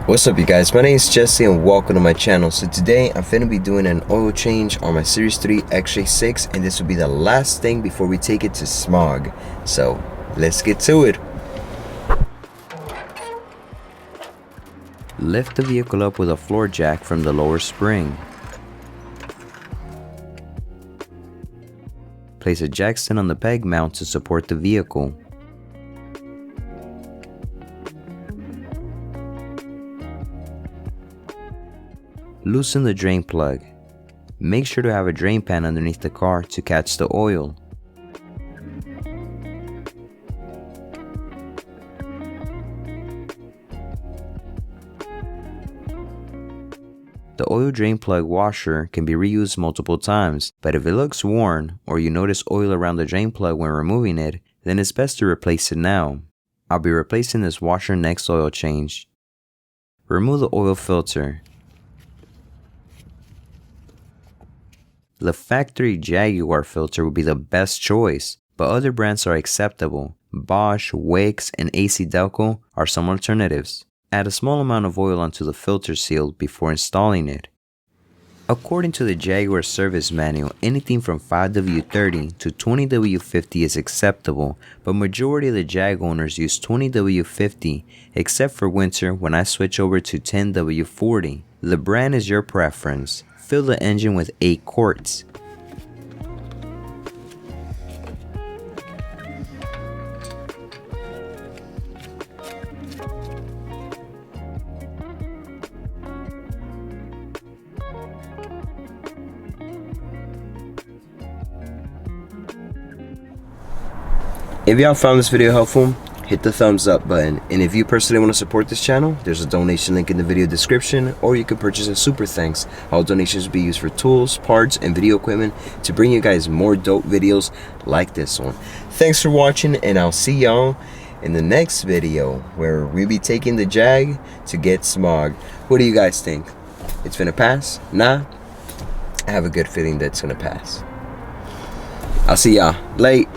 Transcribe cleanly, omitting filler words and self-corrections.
What's up you guys, my name is Jesse and welcome to my channel. So today I'm finna be doing an oil change on my Series 3 XJ6 and this will be the last thing before we take it to smog. So let's get to it. Lift the vehicle up with a floor jack from the lower spring. Place a jack stand on the peg mount to support the vehicle. Loosen the drain plug. Make sure to have a drain pan underneath the car to catch the oil. The oil drain plug washer can be reused multiple times, but if it looks worn or you notice oil around the drain plug when removing it, then it's best to replace it now. I'll be replacing this washer next oil change. Remove the oil filter. The factory Jaguar filter would be the best choice, but other brands are acceptable. Bosch, Wix, and AC Delco are some alternatives. Add a small amount of oil onto the filter seal before installing it. According to the Jaguar service manual, anything from 5W30 to 20W50 is acceptable, but majority of the Jag owners use 20W50 except for winter when I switch over to 10W40. The brand is your preference. Fill the engine with 8 quarts. If y'all found this video helpful, hit the thumbs up button, and if you personally want to support this channel, there's a donation link in the video description, or you can purchase a super thanks. All donations will be used for tools, parts, and video equipment to bring you guys more dope videos like this one. Thanks for watching, and I'll see y'all in the next video where we'll be taking the Jag to get smog. What do you guys think? It's gonna pass? Nah? I have a good feeling that it's gonna pass. I'll see y'all. Late.